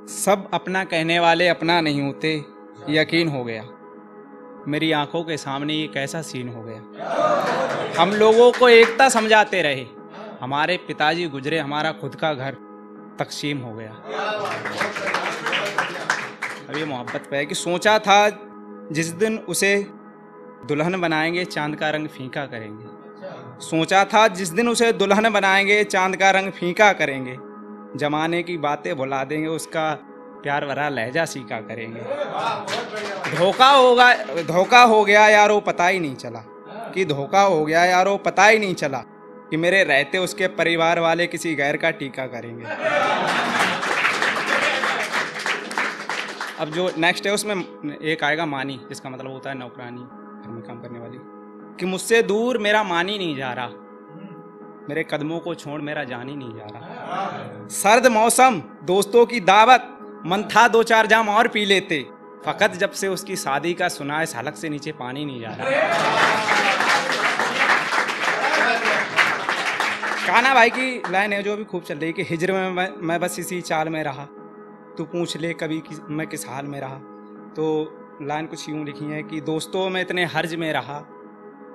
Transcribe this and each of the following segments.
सब अपना कहने वाले अपना नहीं होते, यकीन हो गया। मेरी आंखों के सामने ये कैसा सीन हो गया। हम लोगों को एकता समझाते रहे, हमारे पिताजी गुजरे, हमारा खुद का घर तकसीम हो गया। अब ये मोहब्बत पे है कि सोचा था जिस दिन उसे दुल्हन बनाएंगे चांद का रंग फीका करेंगे। सोचा था जिस दिन उसे दुल्हन बनाएंगे चांद का रंग फीका करेंगे। जमाने की बातें भुला देंगे, उसका प्यार भरा लहजा सीखा करेंगे। धोखा हो गया यारो, पता ही नहीं चला कि धोखा हो गया यारो, पता ही नहीं चला कि मेरे रहते उसके परिवार वाले किसी गैर का टीका करेंगे। अब जो नेक्स्ट है उसमें एक आएगा मानी, जिसका मतलब होता है नौकरानी, घर में काम करने वाली, कि मुझसे दूर मेरा मानी नहीं जा रहा, मेरे कदमों को छोड़ मेरा जान ही नहीं जा रहा। सर्द मौसम, दोस्तों की दावत, मन था 2-4 जाम और पी लेते, फकत जब से उसकी शादी का सुना है हलक से नीचे पानी नहीं जा रहा। कान्हा भाई की लाइन है जो भी खूब चल रही है कि हिजर में मैं बस इसी चाल में रहा, तू पूछ ले कभी मैं किस हाल में रहा। तो लाइन कुछ यूं लिखी है कि दोस्तों में इतने हर्ज में रहा,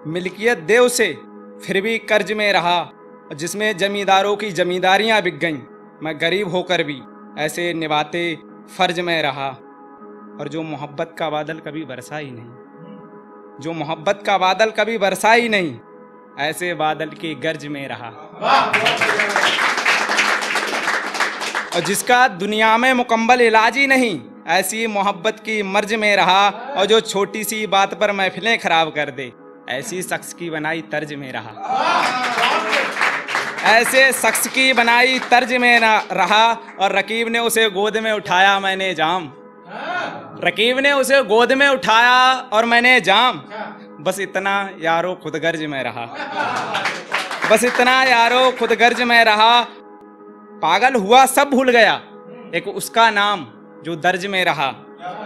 मिल्कियत दे उसे फिर भी कर्ज में रहा, जिसमें जमींदारों की जमींदारियां बिक गईं, मैं गरीब होकर भी ऐसे निभाते फर्ज में रहा। और जो मोहब्बत का बादल कभी बरसा ही नहीं, जो मोहब्बत का बादल कभी बरसा ही नहीं, ऐसे बादल के गर्ज में रहा। और जिसका दुनिया में मुकम्मल इलाज ही नहीं, ऐसी मोहब्बत की मर्ज में रहा। और जो छोटी सी बात पर महफिलें खराब कर दे, ऐसी शख्स की बनाई तर्ज में रहा। ऐसे शख्स की बनाई तर्ज में रहा। और रकीब ने उसे गोद में उठाया, मैंने जाम, रकीब ने उसे गोद में उठाया और मैंने जाम, बस इतना यारो खुद गर्ज में रहा, बस इतना यारो खुद गर्ज में रहा। पागल हुआ सब भूल गया, एक उसका नाम जो दर्ज में रहा।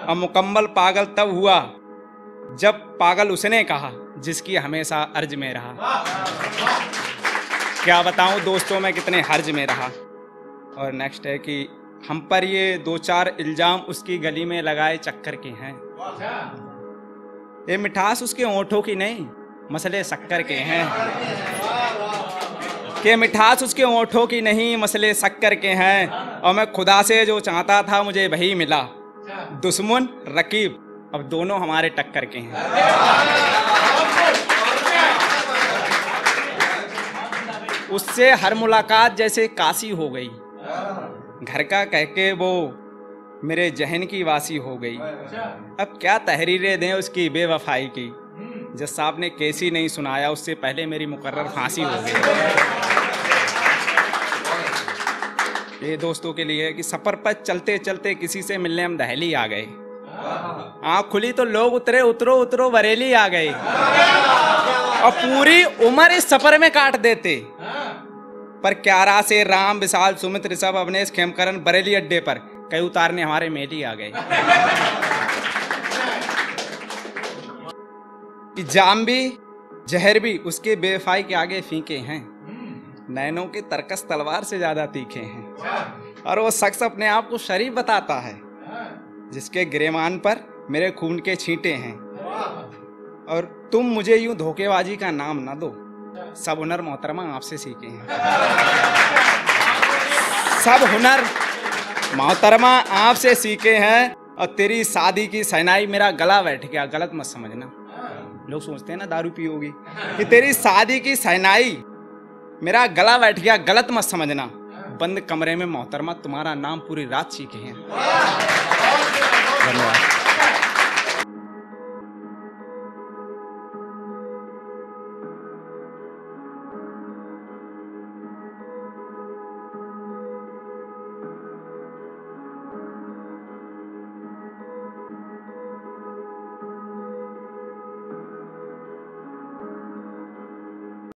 और मुकम्मल पागल तब हुआ जब पागल उसने कहा, जिसकी हमेशा अर्ज में रहा। क्या बताऊं दोस्तों मैं कितने हर्ज में रहा। और नेक्स्ट है कि हम पर ये 2-4 इल्जाम उसकी गली में लगाए चक्कर के हैं, ये मिठास उसके होठों की नहीं मसले शक्कर के हैं, कि मिठास उसके होठों की नहीं मसले शक्कर के हैं। और मैं खुदा से जो चाहता था मुझे वही मिला, दुश्मन रकीब अब दोनों हमारे टक्कर के हैं। उससे हर मुलाकात जैसे काशी हो गई, घर का कह के वो मेरे जहन की वासी हो गई। अब क्या तहरीरें दें उसकी बेवफाई की, जिस साहब ने कैसी नहीं सुनाया उससे पहले मेरी मुकर्रर फांसी हो गई। ये दोस्तों के लिए है कि सफर पर चलते चलते किसी से मिलने हम दहली आ गए, आँख खुली तो लोग उतरे उतरो उतरो बरेली आ गए, और पूरी उम्र इस सफर में काट देते। पर क्यारा से राम विशाल सुमित ऋषभ अवनेश खेमकरण बरेली अड्डे पर कई उतारने हमारे मेली आ गए। कि जाम भी जहर भी उसके बेवफाई के आगे फीके हैं, नैनों के तरकस तलवार से ज्यादा तीखे हैं। और वो शख्स अपने आप को शरीफ बताता है, जिसके गिरेमान पर मेरे खून के छींटे हैं। और तुम मुझे यूं धोखेबाजी का नाम ना दो, सब हुनर मोहतरमा आपसे सीखे हैं, सब हुनर मोहतरमा आपसे सीखे हैं। और तेरी शादी की सहनाई मेरा गला बैठ गया, गलत मत समझना, लोग सोचते हैं ना दारू पियोगी, कि तेरी शादी की सहनाई मेरा गला बैठ गया, गलत मत समझना। बंद कमरे में मोहतरमा तुम्हारा नाम पूरी रात सीखे हैं।